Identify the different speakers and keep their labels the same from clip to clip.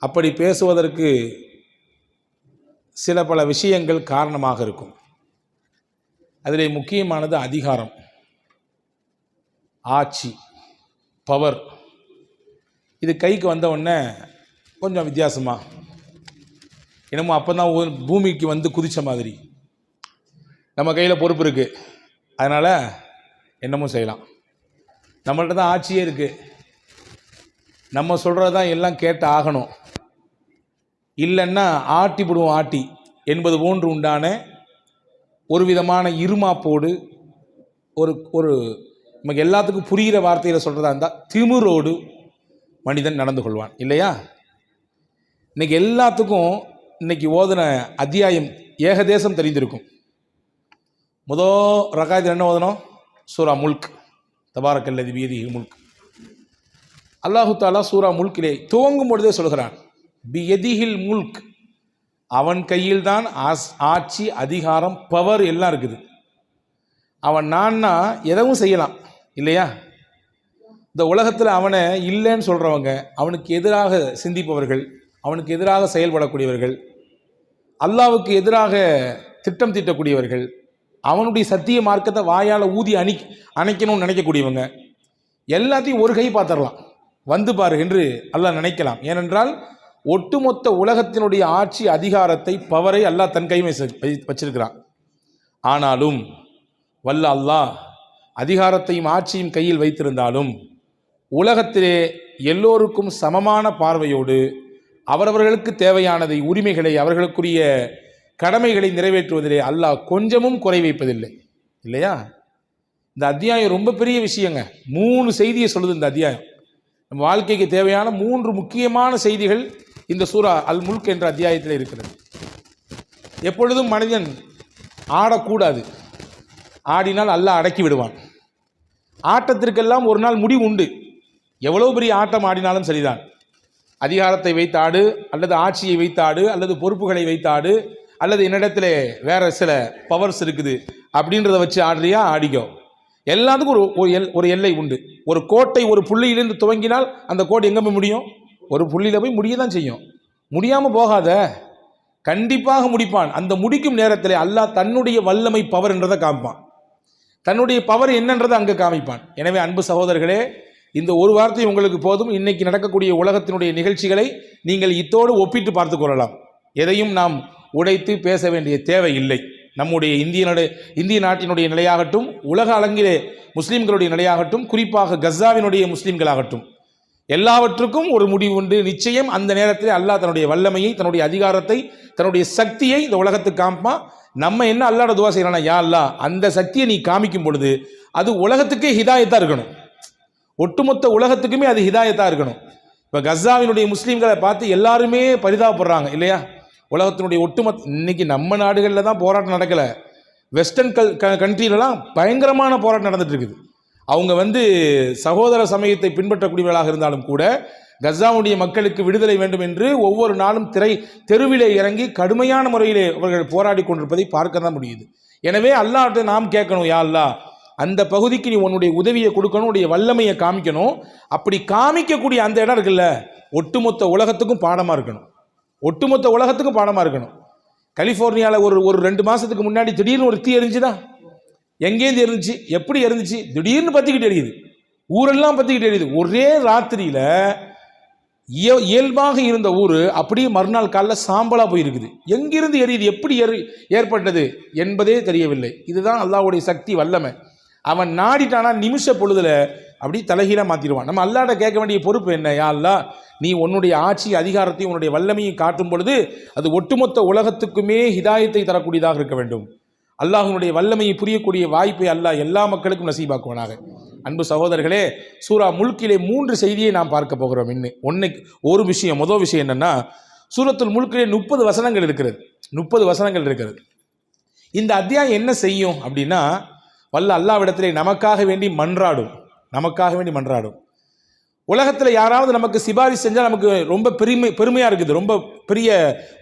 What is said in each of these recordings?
Speaker 1: அப்படி பேசுவதற்கு சில பல விஷயங்கள் காரணமாக இருக்கும். அதிலே முக்கியமானது அதிகாரம், ஆட்சி, பவர். இது கைக்கு வந்த உடனே கொஞ்சம் வித்தியாசமாக என்னமோ அப்போ தான் பூமிக்கு வந்து குதித்த மாதிரி. நம்ம கையில் பொறுப்பு இருக்குது, அதனால் என்னமோ செய்யலாம். நம்மள்ட்ட தான் ஆட்சியே இருக்குது, நம்ம சொல்கிறதான் எல்லாம் கேட்டு ஆகணும், இல்லைன்னா ஆட்டி விடுவோம் ஆட்டி என்பது போன்று உண்டான ஒரு விதமான இருமாப்போடு ஒரு ஒரு நமக்கு எல்லாத்துக்கும் புரிகிற வார்த்தையில் சொல்கிறதா இருந்தால் திமிரோடு மனிதன் நடந்து கொள்வான் இல்லையா? இன்றைக்கி எல்லாத்துக்கும் இன்றைக்கி ஓதுன அத்தியாயம் ஏகதேசம் தெரிந்திருக்கும். முதல் ரகாயத்தில் என்ன ஓதணும்? சூரா முல்க், தபாரக்கல்லதி பியதிஹில் முல்க். அல்லாஹு தாலா சூரா முல்கிலே துவங்கும் பொழுதே சொல்கிறான், பியதிஹில் முல்க், அவன் கையில் தான் ஆட்சி, அதிகாரம், பவர் எல்லாம் இருக்குது. அவன் நான்னா எதுவும் செய்யலாம் இல்லையா? இந்த உலகத்தில் அவனை இல்லைன்னு சொல்கிறவங்க, அவனுக்கு எதிராக சிந்திப்பவர்கள், அவனுக்கு எதிராக செயல்படக்கூடியவர்கள், அல்லாவுக்கு எதிராக திட்டம் தீட்டக்கூடியவர்கள், அவனுடைய சத்திய மார்க்கத்தை வாயால் ஊதி அணைக்கணும்னு நினைக்கக்கூடியவங்க எல்லாத்தையும் ஒரு கை பார்த்துடலாம், வந்து பாரு என்று அல்லாஹ் நினைக்கலாம். ஏனென்றால் ஒட்டுமொத்த உலகத்தினுடைய ஆட்சி, அதிகாரத்தை, பவரை அல்லாஹ் தன் கைமை வச்சிருக்கிறான். ஆனாலும் வல்ல அல்லாஹ் அதிகாரத்தையும் ஆட்சியும் கையில் வைத்திருந்தாலும் உலகத்திலே எல்லோருக்கும் சமமான பார்வையோடு அவரவர்களுக்கு தேவையானதை, உரிமைகளை, அவர்களுக்குரிய கடமைகளை நிறைவேற்றுவதிலே அல்லாஹ் கொஞ்சமும் குறை வைப்பதில்லை இல்லையா? இந்த அத்தியாயம் ரொம்ப பெரிய விஷயங்க. 3 செய்தியை சொல்லுது இந்த அத்தியாயம். நம்ம வாழ்க்கைக்கு தேவையான 3 முக்கியமான செய்திகள் இந்த சூரா அல் முல்க் என்ற அத்தியாயத்தில் இருக்கிறது. எப்பொழுதும் மனிதன் ஆடக்கூடாது, ஆடினால் அல்லாஹ் அடக்கி விடுவான். ஆட்டத்திற்கெல்லாம் ஒரு நாள் முடிவு உண்டு. எவ்வளோ பெரிய ஆட்டம் ஆடினாலும் சரிதான். அதிகாரத்தை வைத்தாடு, அல்லது ஆட்சியை வைத்தாடு, அல்லது பொறுப்புகளை வைத்தாடு, அல்லது என்னிடத்துல வேற சில பவர்ஸ் இருக்குது அப்படின்றத வச்சு ஆடுறியா, ஆடிக்கோ. எல்லாத்துக்கும் ஒரு எல்லை உண்டு. ஒரு கோட்டை ஒரு புள்ளியிலிருந்து துவங்கினால் அந்த கோட்டை எங்கே போய் முடியும்? ஒரு புள்ளியில் போய் முடிய தான் செய்யும். முடியாமல் போகாத, கண்டிப்பாக முடிப்பான். அந்த முடிக்கும் நேரத்தில் அல்லாஹ் தன்னுடைய வல்லமை, பவர் என்றதை காமிப்பான். தன்னுடைய பவர் என்னன்றதை அங்கே காமிப்பான். எனவே அன்பு சகோதரர்களே, இந்த ஒரு வார்த்தை உங்களுக்கு போதும். இன்னைக்கு நடக்கக்கூடிய உலகத்தினுடைய நிகழ்ச்சிகளை நீங்கள் இத்தோடு ஒப்பிட்டு பார்த்து கொள்ளலாம். எதையும் நாம் உடைத்து பேச வேண்டிய தேவை இல்லை. நம்முடைய இந்திய நாட்டினுடைய நிலையாகட்டும், உலக அளங்கிலே முஸ்லீம்களுடைய நிலையாகட்டும், குறிப்பாக கஸ்ஸாவினுடைய முஸ்லீம்களாகட்டும், எல்லாவற்றுக்கும் ஒரு முடிவு உண்டு. நிச்சயம் அந்த நேரத்தில் அல்லாஹ் தன்னுடைய வல்லமையை, தன்னுடைய அதிகாரத்தை, தன்னுடைய சக்தியை இந்த உலகத்துக்கு காமிப்பான். நம்ம என்ன அல்லாஹ்ட துவா செய்யறோம்னா, யா அல்லாஹ் அந்த சக்தியை நீ காமிக்கும் பொழுது அது உலகத்துக்கே ஹிதாயத்தாக இருக்கணும், ஒட்டுமொத்த உலகத்துக்குமே அது ஹிதாயத்தாக இருக்கணும். இப்போ கஸ்ஸாவினுடைய முஸ்லீம்களை பார்த்து எல்லாருமே பரிதாபப்படுறாங்க இல்லையா? உலகத்தினுடைய ஒட்டுமொத்த இன்னைக்கு நம்ம நாடுகளில் தான் போராட்டம் நடக்கலை, வெஸ்டர்ன் கண்ட்ரிலலாம் பயங்கரமான போராட்டம் நடந்துட்டு இருக்குது. அவங்க சகோதர சமயத்தை பின்பற்றக்கூடியவர்களாக இருந்தாலும் கூட கஸ்ஸாவுடைய மக்களுக்கு விடுதலை வேண்டும் என்று ஒவ்வொரு நாளும் தெருவிலே இறங்கி கடுமையான முறையிலே அவர்கள் போராடி கொண்டிருப்பதை பார்க்க தான் முடியுது. எனவே அல்லாஹ்ட்ட நாம் கேட்கணும், யா அல்லாஹ் அந்த பகுதிக்கு நீ உன்னுடைய உதவியை கொடுக்கணும், உன்னுடைய வல்லமையை காமிக்கணும். அப்படி காமிக்கக்கூடிய அந்த இடம் இருக்குல்ல, ஒட்டுமொத்த உலகத்துக்கும் பாடமாக இருக்கணும், ஒட்டுமொத்த உலகத்துக்கும் பாடமாக இருக்கணும். கலிஃபோர்னியாவில் ஒரு 2 மாதத்துக்கு முன்னாடி திடீர்னு ஒரு தீ எரிஞ்சுதா? எங்கேருந்து எரிஞ்சிச்சு, எப்படி எரிஞ்சிச்சு? திடீர்னு பற்றிக்கிட்டு எரியுது, ஊரெல்லாம் பற்றிக்கிட்டு எரியுது. ஒரே ராத்திரியில் இயல்பாக இருந்த ஊர் அப்படியே மறுநாள் காலைல சாம்பலாக போயிருக்குது. எங்கிருந்து எரியுது, எப்படி ஏற்பட்டது என்பதே தெரியவில்லை. இதுதான் அல்லாஹ்வுடைய சக்தி, வல்லமை. அவன் நாடிட்டானா நிமிஷ பொழுதுல அப்படி தலைகீழாக மாற்றிடுவான். நம்ம அல்லாஹ்ட்ட கேட்க வேண்டிய பொறுப்பு என்ன? யா அல்லாஹ் நீ உன்னுடைய ஆட்சி, அதிகாரத்தையும் உன்னுடைய வல்லமையும் காட்டும் பொழுது அது ஒட்டுமொத்த உலகத்துக்குமே ஹிதாயத்தை தரக்கூடியதாக இருக்க வேண்டும். அல்லாஹ்வுடைய வல்லமையை புரியக்கூடிய வாய்ப்பை அல்லாஹ் எல்லா மக்களுக்கும் நசீபாக்குவனாக. அன்பு சகோதரர்களே, சூரா முல்கிலே 3 செய்தியை நாம் பார்க்க போகிறோம். ஒரு விஷயம், முதல் விஷயம் என்னன்னா, சூரத்துல் முல்கிலே 30 வசனங்கள் இருக்கிறது. 30 வசனங்கள் இருக்கிறது. இந்த அத்தியாயம் என்ன செய்யும் அப்படின்னா, வல்ல அல்லாஹ்விடத்திலே நமக்காக வேண்டி மன்றாடும், நமக்காக வேண்டி மன்றாடும். உலகத்தில் யாராவது நமக்கு சிபாரிசு செஞ்சால் நமக்கு ரொம்ப பெருமையாக இருக்குது, ரொம்ப பெரிய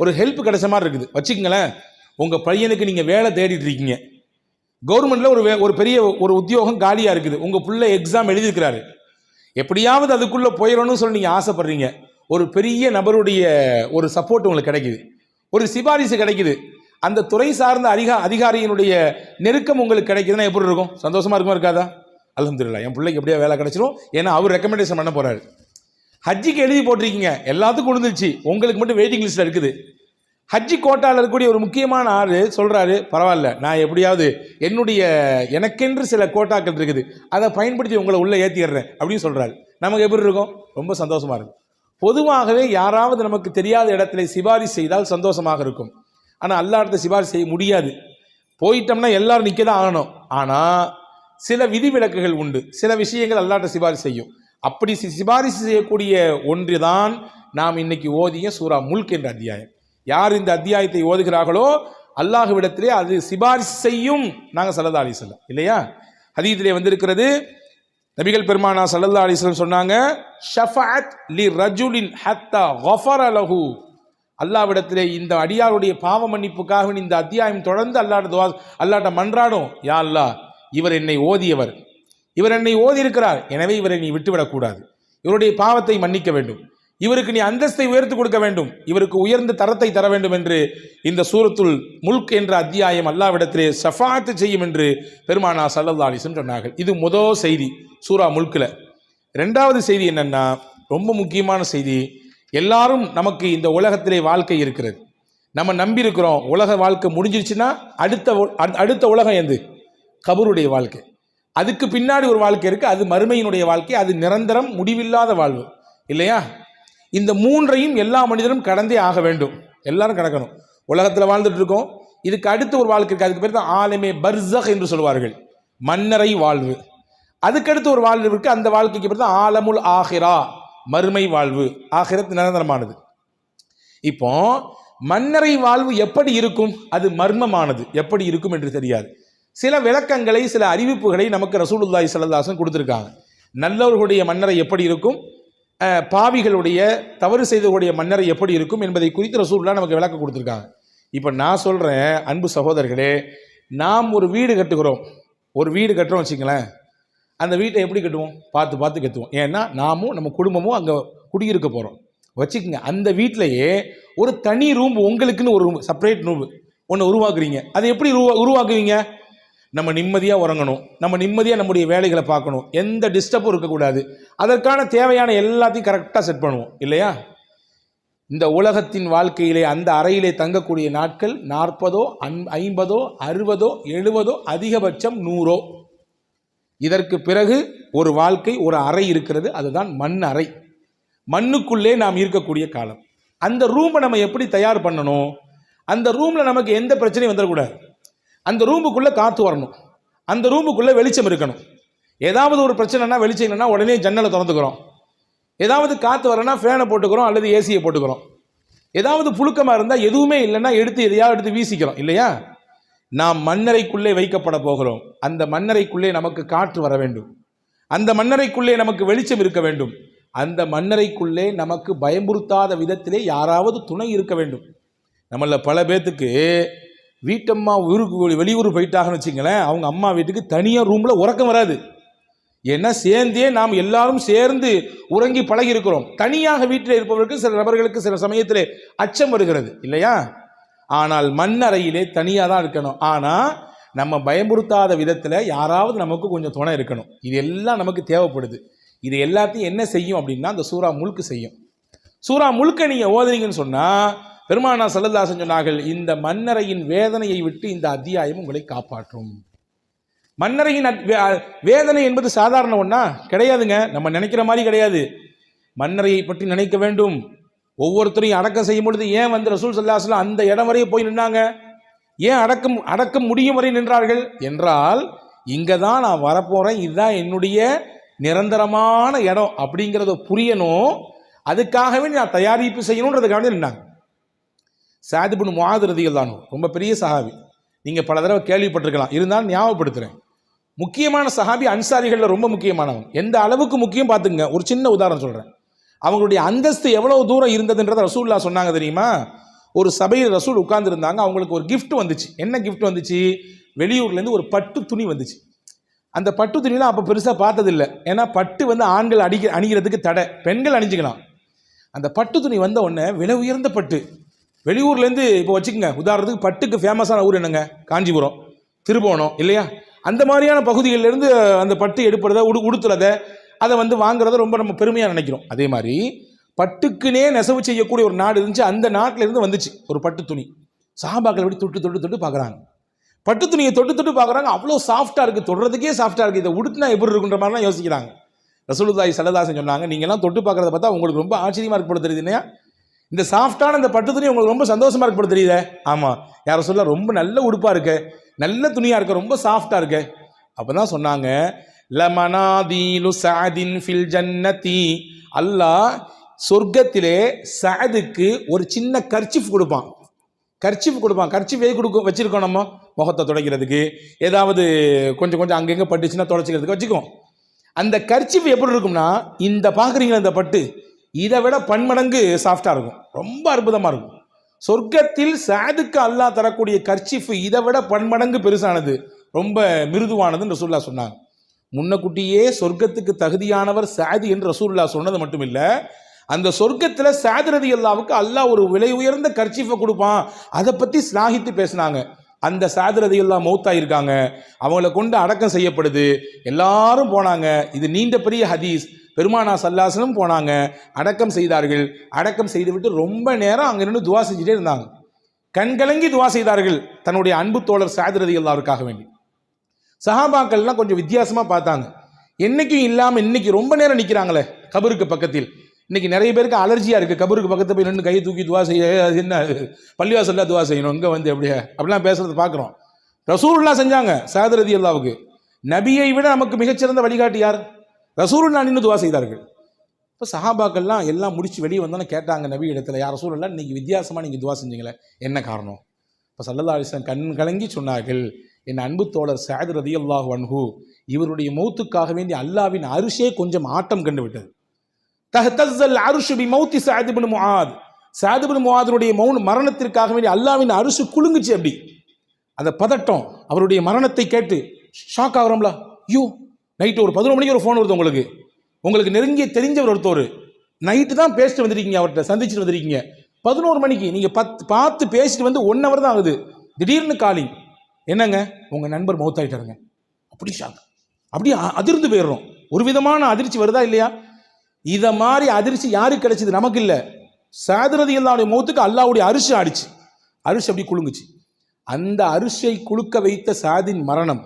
Speaker 1: ஒரு ஹெல்ப் கிடைச்ச மாதிரி இருக்குது. வச்சுக்கங்களேன், உங்கள் பையனுக்கு நீங்கள் வேலை தேடிட்டு இருக்கீங்க, கவர்மெண்ட்டில் ஒரு பெரிய ஒரு உத்தியோகம் காலியாக இருக்குது, உங்கள் பிள்ளை எக்ஸாம் எழுதியிருக்கிறாரு, எப்படியாவது அதுக்குள்ளே போயிடணும்னு சொல்லி நீங்கள் ஆசைப்படுறீங்க. ஒரு பெரிய நபருடைய ஒரு சப்போர்ட் உங்களுக்கு கிடைக்குது, ஒரு சிபாரிசு கிடைக்குது, அந்த துறை சார்ந்த அதிகாரியினுடைய நெருக்கம் உங்களுக்கு கிடைக்குதுன்னா எப்படி இருக்கும்? சந்தோஷமா இருக்குமா இருக்காதா? அல்ஹம்துலில்லாஹ், என் பிள்ளைக்கு எப்படியா வேலை கிடைச்சிரும், ஏன்னா அவர் ரெக்கமெண்டேஷன் பண்ண போறாரு. ஹஜ்ஜிக்கு எழுதி போட்டிருக்கீங்க, எல்லாத்துக்கும் கொடுத்துருச்சு, உங்களுக்கு மட்டும் வெயிட்டிங் லிஸ்ட்ல இருக்குது. ஹஜ்ஜி கோட்டாவில் இருக்கக்கூடிய ஒரு முக்கியமான ஆள் சொல்றாரு, பரவாயில்ல, நான் எப்படியாவது எனக்கென்று சில கோட்டாக்கள் இருக்குது, அதை பயன்படுத்தி உங்களை உள்ள ஏற்றிடுறேன் அப்படின்னு சொல்றாரு. நமக்கு எப்படி இருக்கும்? ரொம்ப சந்தோஷமா இருக்கும். பொதுவாகவே யாராவது நமக்கு தெரியாத இடத்துல சிபாரிசு செய்தால் சந்தோஷமாக இருக்கும். ஆனால் அல்லாஹ்ட்ட சிபாரிசு செய்ய முடியாது. போயிட்டோம்னா எல்லாரும் நிற்க தான் ஆகணும். ஆனால் சில விதிவிலக்குகள் உண்டு, சில விஷயங்கள் அல்லாஹ்ட்ட சிபாரிசு செய்யும். அப்படி சிபாரிசு செய்யக்கூடிய ஒன்று தான் நாம் இன்னைக்கு ஓதிய சூரா முல்க் என்ற அத்தியாயம். யார் இந்த அத்தியாயத்தை ஓதுகிறார்களோ அல்லாஹ்விடத்திலே அது சிபாரிசு செய்யும். நாங்கள் ஸல்லல்லாஹு அலைஹி வஸல்லம் இல்லையா, ஹதீஸிலே வந்திருக்கிறது, நபிகள் பெருமானா ஸல்லல்லாஹு அலைஹி வஸல்லம் சொன்னாங்க, ஷஃபஅத் லி ரஜுலின் ஹத்தா கஃபர லஹு. அல்லாஹ்விடத்திலே இந்த அடியாருடைய பாவ மன்னிப்புக்காக இந்த அத்தியாயம் தொடர்ந்து அல்லாஹ்ட்ட மன்றாடும், யா அல்லாஹ், இவர் என்னை ஓதியவர், இவர் என்னை ஓதி இருக்கிறார், எனவே இவரை நீ விட்டுவிடக்கூடாது, இவருடைய பாவத்தை மன்னிக்க வேண்டும், இவருக்கு நீ அந்தஸ்தை உயர்த்து கொடுக்க வேண்டும், இவருக்கு உயர்ந்த தரத்தை தர வேண்டும் என்று இந்த சூரத்துல் முல்க் என்ற அத்தியாயம் அல்லாஹ்விடத்திலே ஷஃபாஅத் செய்யும் என்று பெருமானா ஸல்லல்லாஹு அலைஹி வஸல்லம் சொன்னார்கள். இது முதல் செய்தி சூரா முல்கில். ரெண்டாவது செய்தி என்னன்னா, ரொம்ப முக்கியமான செய்தி. எல்லாரும் நமக்கு இந்த உலகத்திலே வாழ்க்கை இருக்கிறது, நம்ம நம்பி இருக்கிறோம். உலக வாழ்க்கை முடிஞ்சிருச்சுன்னா அடுத்த உலகம் எது? கபருடைய வாழ்க்கை. அதுக்கு பின்னாடி ஒரு வாழ்க்கை இருக்கு, அது மறுமையினுடைய வாழ்க்கை, அது நிரந்தரம் முடிவில்லாத வாழ்வு இல்லையா? இந்த மூன்றையும் எல்லா மனிதரும் கடந்தே ஆக வேண்டும், எல்லாரும் கடக்கணும். உலகத்தில் வாழ்ந்துட்டு இருக்கோம், இதுக்கு அடுத்து ஒரு வாழ்க்கை இருக்கு, அதுக்கு பேர் தான் ஆலமே பர்ஸக் என்று சொல்வார்கள், மன்னரை வாழ்வு. அதுக்கடுத்து ஒரு வாழ்வு இருக்கு, அந்த வாழ்க்கைக்கு பேர் தான் ஆலமுல் ஆஹிரா, மறுமை வாழ்வு. ஆஹிரத் நிரந்தரமானது. இப்போ மன்னரை வாழ்வு எப்படி இருக்கும்? அது மர்மமானது, எப்படி இருக்கும் என்று தெரியாது. சில விளக்கங்களை, சில அறிவிப்புகளை நமக்கு ரசூலுல்லாஹி ஸல்லல்லாஹு அலைஹி வஸல்லம் கொடுத்துருக்காங்க. நல்லவர்களுடைய மன்னரை எப்படி இருக்கும், பாவிகளுடைய தவறு செய்தவர்களுடைய மன்னரை எப்படி இருக்கும் என்பதை குறித்து ரசூலுல்லாஹ் நமக்கு விளக்கம் கொடுத்துருக்காங்க. இப்போ நான் சொல்கிறேன், அன்பு சகோதரர்களே, நாம் ஒரு வீடு கட்டுகிறோம், ஒரு வீடு கட்டுறோம் வச்சுங்களேன், அந்த வீட்டை எப்படி கட்டுவோம்? பார்த்து பார்த்து கட்டுவோம். ஏன்னா நாமும் நம்ம குடும்பமும் அங்கே குடியிருக்க போகிறோம் வச்சுக்கோங்க. அந்த வீட்டிலையே ஒரு தனி ரூம், உங்களுக்குன்னு ஒரு ரூம், செப்பரேட் ரூம் ஒன்று உருவாக்குறீங்க. அதை எப்படி உருவாக்குவீங்க? நம்ம நிம்மதியாக உறங்கணும், நம்ம நிம்மதியாக நம்முடைய வேலைகளை பார்க்கணும், எந்த டிஸ்டர்பும் இருக்கக்கூடாது, அதற்கான தேவையான எல்லாத்தையும் கரெக்டாக செட் பண்ணுவோம் இல்லையா? இந்த உலகத்தின் வாழ்க்கையிலே அந்த அறையிலே தங்கக்கூடிய நாட்கள் 40, 50, 60, 70, அதிகபட்சம் 100. இதற்கு பிறகு ஒரு வாழ்க்கை, ஒரு அறை இருக்கிறது, அதுதான் மண் அறை. மண்ணுக்குள்ளே நாம் இருக்கக்கூடிய காலம். அந்த ரூமை நம்ம எப்படி தயார் பண்ணணும்? அந்த ரூமில் நமக்கு எந்த பிரச்சனையும் வந்துடக்கூடாது. அந்த ரூமுக்குள்ளே காற்று வரணும், அந்த ரூமுக்குள்ளே வெளிச்சம் இருக்கணும். ஏதாவது ஒரு பிரச்சனைனா, வெளிச்சம் இல்லைன்னா உடனே ஜன்னலை திறந்துக்கிறோம், ஏதாவது காற்று வரனா ஃபேனை போட்டுக்கிறோம் அல்லது ஏசியை போட்டுக்கிறோம், ஏதாவது புழுக்கமாக இருந்தால் எதுவுமே இல்லைன்னா எதையாவது எடுத்து வீசிக்கிறோம் இல்லையா? நாம் மண்ணறைக்குள்ளே வைக்கப்பட போகிறோம். அந்த மண்ணறைக்குள்ளே நமக்கு காற்று வர வேண்டும், அந்த மண்ணறைக்குள்ளே நமக்கு வெளிச்சம் இருக்க வேண்டும், அந்த மண்ணறைக்குள்ளே நமக்கு பயமுறுத்தாத விதத்திலே யாராவது துணை இருக்க வேண்டும். நம்மள பல பேர்த்துக்கு வீட்டம்மா வெளியூர் போயிட்டாங்கன்னு வச்சுங்களேன், அவங்க அம்மா வீட்டுக்கு தனியாக ரூமில் உறக்கம் வராது. ஏன்னா சேர்ந்தே நாம் எல்லாரும் சேர்ந்து உறங்கி பழகி இருக்கிறோம். தனியாக வீட்டில் இருப்பவர்களுக்கு, சில நபர்களுக்கு சில சமயத்தில் அச்சம் வருகிறது இல்லையா? ஆனால் மண்ணறையிலே தனியாக தான் இருக்கணும். ஆனால் நம்ம பயமுறுத்தாத விதத்தில் யாராவது நமக்கு கொஞ்சம் துணை இருக்கணும். இது எல்லாம் நமக்கு தேவைப்படுது. இது எல்லாத்தையும் என்ன செய்யும் அப்படின்னா அந்த சூரா முல்க் செய்யும். சூரா முல்கை நீங்கள் ஓதுறீங்கன்னு சொன்னால் பெருமானா ஸல்லல்லாஹு அலைஹி வஸல்லம் சொன்னார்கள், இந்த மண்ணறையின் வேதனையை விட்டு இந்த அத்தியாயம் உங்களை காப்பாற்றும். மண்ணறையின் வேதனை என்பது சாதாரண ஒன்றா கிடையாதுங்க, நம்ம நினைக்கிற மாதிரி கிடையாது. மண்ணறையை பற்றி நினைக்க வேண்டும். ஒவ்வொருத்தரையும் அடக்கம் செய்யும் பொழுது ஏன் ரசூல் ஸல்லல்லாஹு அலைஹி வஸல்லம் அந்த இடம் வரையே போய் நின்னாங்க? ஏன் அடக்கம் முடியும் வரை நின்றார்கள் என்றால், இங்கே தான் நான் வரப்போகிறேன், இதுதான் என்னுடைய நிரந்தரமான இடம் அப்படிங்கிறத புரியணும், அதுக்காகவே நான் தயாரிப்பு செய்யணுன்றதுக்காக நின்னாங்க. சாத் இப்னு முஆத் ரலியல்லாஹு அன்ஹு ரொம்ப பெரிய சஹாபி, நீங்கள் பல தடவை கேள்விப்பட்டிருக்கலாம், இருந்தாலும் ஞாபகப்படுத்துகிறேன். முக்கியமான சஹாபி, அன்சாரிகளில் ரொம்ப முக்கியமானவங்க. எந்த அளவுக்கு முக்கியம் பார்த்துங்க. ஒரு சின்ன உதாரணம் சொல்கிறேன். அவங்களுடைய அந்தஸ்து எவ்வளவு தூரம் இருந்ததுன்றதை ரசூலுல்லாஹ் சொன்னாங்க தெரியுமா? ஒரு சபையில் ரசூல் உட்கார்ந்துருந்தாங்க, அவங்களுக்கு ஒரு கிஃப்ட் வந்துச்சு. என்ன கிஃப்ட் வந்துச்சு? வெளியூர்லேருந்து ஒரு பட்டு துணி வந்துச்சு. அந்த பட்டு துணிலாம் அப்போ பெருசாக பார்த்ததில்லை. ஏன்னா பட்டு ஆண்கள் அணிகிறதுக்கு தடை, பெண்கள் அணிஞ்சிக்கலாம். அந்த பட்டு துணி வந்த உடனே விலை உயர்ந்த பட்டு, வெளியூர்லேருந்து இப்போ வச்சுக்கோங்க, உதாரணத்துக்கு பட்டுக்கு ஃபேமஸான ஊர் என்னங்க? காஞ்சிபுரம், திருபுவனம் இல்லையா? அந்த மாதிரியான பகுதிகளிலிருந்து அந்த பட்டு எடுப்படுறத உடுத்துறதை அதை வந்து வாங்குறத ரொம்ப நம்ம பெருமையாக நினைக்கிறோம். அதே மாதிரி பட்டுக்குனே நெசவு செய்யக்கூடிய ஒரு நாடு இருந்துச்சு, அந்த நாட்டில இருந்து வந்துச்சு ஒரு பட்டு துணி. சஹாபாக்கள் எப்படி தொட்டு தொட்டு தொட்டு பார்க்குறாங்க, பட்டு துணியை தொட்டு தொட்டு பார்க்குறாங்க, அவ்வளோ சாஃப்டாக இருக்குது, தொடுறதுக்கே சாஃப்டாக இருக்குது, இதை உடுத்தினா எப்படி இருக்குன்ற மாதிரிலாம் யோசிக்கிறாங்க. ரசூலுல்லாஹி ஸல்லல்லாஹு அலைஹி வஸல்லம் சொன்னாங்க, நீங்கள்லாம் தொட்டு பார்க்குறத பார்த்தா உங்களுக்கு ரொம்ப ஆச்சரியமாக இருக்கு தெரியுது இல்லையா? இந்த சாஃப்டான இந்த பட்டு துணி உங்களுக்கு ரொம்ப சந்தோஷமாக இருக்கு தெரியுதே? ஆமாம், யாரை சொல்ல ரொம்ப நல்ல உடுப்பாக இருக்கு, நல்ல துணியாக இருக்கு, ரொம்ப சாஃப்டாக இருக்கு. அப்போ தான் சொன்னாங்க, லமனாதீலு சஅதின் ஃபில் ஜன்னதி, அல்லாஹ் சொர்க்கத்திலே சஅதுக்கு ஒரு சின்ன கர்ச்சிஃப் கொடுப்பான். கர்ச்சிஃப் வச்சிருக்கோம் நம்ம முகத்தை துடைக்கிறதுக்கு, ஏதாவது கொஞ்சம் கொஞ்சம் அங்கங்கே பட்டுச்சுன்னா துடைச்சிக்கிறதுக்கு வச்சுக்கோம். அந்த கர்ச்சிஃப் எப்படி இருக்கும்னா, இந்த பார்க்குறீங்களா இந்த பட்டு, இதை விட பன்மடங்கு சாஃப்டாக இருக்கும், ரொம்ப அற்புதமாக இருக்கும். சொர்க்கத்தில் சஅதுக்கு அல்லாஹ் தரக்கூடிய கர்ச்சிஃப் இதை விட பன்மடங்கு பெருசானது, ரொம்ப மிருதுவானதுன்னு ரசூலுல்லாஹ் சொன்னாங்க. முன்னக்குட்டியே சொர்க்கத்துக்கு தகுதியானவர் சஅது என்று ரசூலுல்லாஹ் சொன்னது மட்டும் இல்லை, அந்த சொர்க்கத்தில் சஅத் ரலியல்லாஹுவுக்கு அல்லாஹ் ஒரு விலை உயர்ந்த கர்ச்சிஃபை கொடுப்பான், அதை பற்றி ஸ்லாகித்து பேசினாங்க. அந்த சஅத் ரலியல்லாஹு மௌத்தாயிருக்காங்க, அவங்கள கொண்டு அடக்கம் செய்யப்படுது, எல்லாரும் போனாங்க. இது நீண்ட பெரிய ஹதீஸ். பெருமானார் ஸல்லல்லாஹு அலைஹி வஸல்லம் போனாங்க, அடக்கம் செய்தார்கள். அடக்கம் செய்துவிட்டு ரொம்ப நேரம் அங்கே நின்று துவா செஞ்சுட்டே இருந்தாங்க, கண்கலங்கி துவா செய்தார்கள் தன்னுடைய அன்பு தோழர் சஅத் ரலியல்லாஹுவுக்காக வேண்டி. சஹாபாக்கள்லாம் கொஞ்சம் வித்தியாசமாக பார்த்தாங்க, என்னைக்கும் இல்லாமல் இன்னைக்கு ரொம்ப நேரம் நிற்கிறாங்களே கபருக்கு பக்கத்தில். இன்னைக்கு நிறைய பேருக்கு அலர்ஜியாக இருக்குது, கபருக்கு பக்கத்தில் போய் நின்று கையை தூக்கி துவா செய்ய, அது என்ன பள்ளிவாசல்ல துவா செய்யணும், இங்கே வந்து எப்படியா அப்படிலாம் பேசுறது பார்க்குறோம். ரசூலுல்லாஹ் செஞ்சாங்க சஅத் ரலியல்லாஹுவுக்கு. நபியை விட நமக்கு மிகச்சிறந்த வழிகாட்டி யார்? ரசூலுல்லாஹ் நின்று துவா செய்தார்கள். இப்போ சஹாபாக்கள்லாம் எல்லாம் முடிச்சு வெளியே வந்தோன்னு கேட்டாங்க நபி இடத்துல, யார் ரசூலுல்லாஹ் இன்னைக்கு வித்தியாசமாக நீங்கள் துவா செஞ்சீங்களே, என்ன காரணம்? இப்போ ஸல்லல்லாஹு அலைஹி வஸல்லம் கண் கலங்கி சொன்னார்கள், என் அன்பு தோழர் சஅத் ரலியல்லாஹு அன்ஹு இவருடைய மௌத்துக்காக வேண்டி அல்லாஹ்வின் அரிஷே கொஞ்சம் ஆட்டம் கண்டு விட்டது. தஹ்தஸல் அர்ஷு பி மௌத்தி சஅத் இப்னு முஆத், சஅத் இப்னு முஆதுடைய மரணத்திற்காக வேண்டி அல்லாஹ்வின் அரிஷு குலுங்குச்சு. அப்படி அந்த பதட்டம், அவருடைய மரணத்தை கேட்டு ஷாக் ஆகுறோம்ல. ஐயோ, நைட்டு ஒரு 11 மணிக்கு ஒரு ஃபோன் வருது உங்களுக்கு நெருங்கிய தெரிஞ்சவர் ஒருத்தர், நைட்டு தான் பேசிட்டு வந்துருக்கீங்க, அவர்கிட்ட சந்திச்சுட்டு வந்துருக்கீங்க, 11 மணிக்கு நீங்கள் பார்த்து பேசிட்டு வந்து 1 hour தான் ஆகுது, திடீர்னு காலிங், என்னங்க உங்கள் நண்பர் மௌத்தாயிட்டாருங்க. அப்படி ஷாக், அப்படி அதிர்ந்து போயிடுறோம். ஒரு விதமான அதிர்ச்சி வருதா இல்லையா? இதை மாதிரி அதிர்ச்சி யாருக்கு கிடைச்சது? நமக்கு இல்லை. சஅத் ரலியல்லாஹுடைய மௌத்துக்கு அல்லாஹ்வுடைய அரிசி ஆடிச்சு, அரிசி அப்படி குலுங்குச்சு. அந்த அரிசியை குலுக்க வைத்த சஅதின் மரணம்,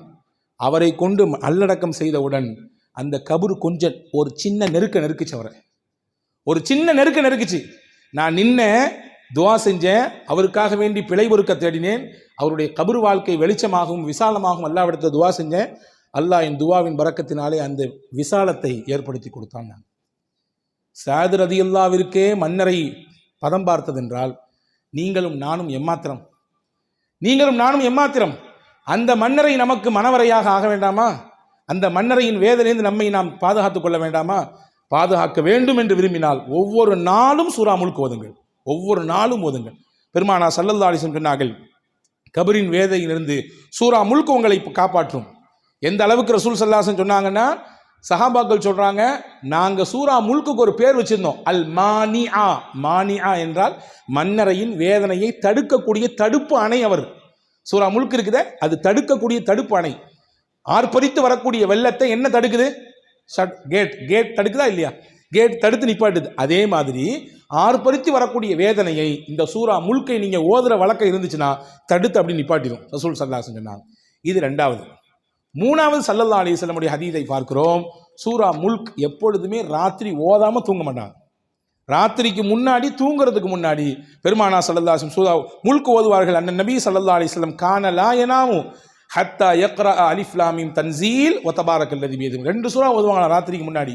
Speaker 1: அவரை கொண்டு நல்லடக்கம் செய்தவுடன் அந்த கபரு கொஞ்சம் ஒரு சின்ன நெருக்குச்சு, அவரை ஒரு சின்ன நெருக்குச்சு. நான் நின்ன துவா செஞ்சேன், அவருக்காக வேண்டி பிழை பொறுக்க தேடினேன், அவருடைய கபரு வாழ்க்கை வெளிச்சமாகவும் விசாலமாகவும் அல்லாஹ்விடத்தில் துவா செஞ்சேன். அல்லாஹ் என் துவாவின் பரக்கத்தினாலே அந்த விசாலத்தை ஏற்படுத்தி கொடுத்தான். நான் சஅத் ரலியல்லாஹுவிற்கே மன்னரை பதம் பார்த்ததென்றால் நீங்களும் நானும் எம்மாத்திரம்? அந்த மன்னரை நமக்கு மனவரையாக ஆக வேண்டாமா? அந்த மன்னரையின் வேதனையிலிருந்து நம்மை நாம் பாதுகாத்துக் கொள்ள வேண்டாமா? பாதுகாக்க வேண்டும் என்று விரும்பினால் ஒவ்வொரு நாளும் சூரா முல்க் ஓதுங்கள், ஒவ்வொரு நாளும் ஓதுங்கள். பெருமானார் ஸல்லல்லாஹு அலைஹி வஸல்லம் சொன்னார்கள், கபரின் வேதனையிலிருந்து சூரா முல்க் உங்களை காப்பாற்றும். எந்த அளவுக்கு ரசூல் ஸல்லல்லாஹு அலைஹி வஸல்லம் சொன்னாங்கன்னா, சஹாபாக்கள் சொல்றாங்க, நாங்க சூரா முல்க்குக்கு ஒரு பேர் வச்சிருந்தோம், அல் மானிஆ. மானிஆ என்றால் மன்னரையின் வேதனையை தடுக்கக்கூடிய தடுப்பு அணை. அவர் சூரா முல்க் இருக்குதே, அது தடுக்கக்கூடிய தடுப்பு அணை. ஆர்ப்பரித்து வரக்கூடிய வெள்ளத்தை என்ன தடுக்குது? கேட் தடுக்குதா இல்லையா? கேட் தடுத்து நிப்பாட்டுது. அதே மாதிரி ஆர்ப்பரித்து வரக்கூடிய வேதனையை இந்த சூரா முல்கை நீங்க ஓதுற வழக்கம் இருந்துச்சுன்னா தடுத்து அப்படி நிப்பாட்டிடும் ரசூல் ஸல்லல்லாஹு அலைஹி வஸல்லம் சொன்னாங்க. இது 2வது. 3வது ஸல்லல்லாஹு அலைஹி வஸல்லம் ஹதீஸை பார்க்கிறோம். சூரா முல்க் எப்பொழுதுமே ராத்திரி ஓதாம தூங்க மாட்டாங்க. ராத்திரிக்கு முன்னாடி, தூங்குறதுக்கு முன்னாடி பெருமானார் ஸல்லல்லாஹு அலைஹி வஸல்லம் சூரா முல்க் ஓதுவார்கள். அண்ணன் நபி ஸல்லல்லாஹு அலைஹி வஸல்லம் கான லா யனாமு ஹத்தா யக்ரா அலிஃப் லாம் மீம் தன்சீல் வ தபாரக்கல்லதி பியதிஹி. 2 சூரா ஓதுவாங்க ராத்திரிக்கு முன்னாடி.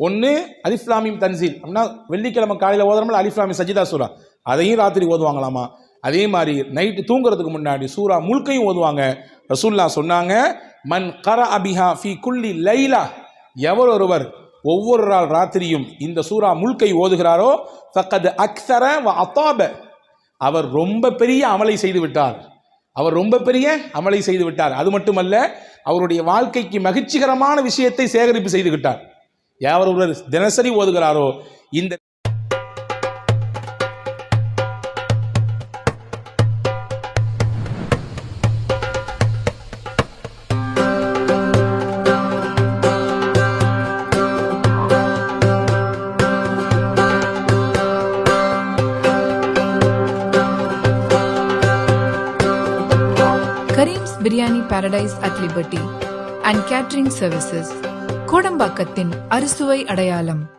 Speaker 1: ஒன்று அலிஃப் லாம் மீம் தன்சீல், அப்படின்னா வெள்ளிக்கிழமை காலையில் ஓதுறோம்ல அலிஃப் லாம் மீம் சஜிதா சூரா, அதையும் ராத்திரி ஓதுவாங்களாமா. அதே மாதிரி நைட்டு தூங்குறதுக்கு முன்னாடி சூரா முல்கையும் ஓதுவாங்க. ரசூலுல்லாஹ் சொன்னாங்க, மன் கரஅ பிஹா ஃபீ குல்லி லைலா, எவர் ஒருவர் ஒவ்வொரு நாள் ராத்திரியும் இந்த சூரா முல்கை ஓதுகிறாரோ ஃபக்கத் அக்ஸர வ அதாப, அவர் ரொம்ப பெரிய அமலை செய்து விட்டார். அது மட்டுமல்ல, அவருடைய வாழ்க்கைக்கு மகிழ்ச்சிகரமான விஷயத்தை சேகரிப்பு செய்து விட்டார். யார் ஒருவர் தினசரி ஓதுகிறாரோ இந்த
Speaker 2: Biryani Paradise at Liberty and Catering Services. கோடம்பாக்கத்தின் அறுசுவை அடையாளம்.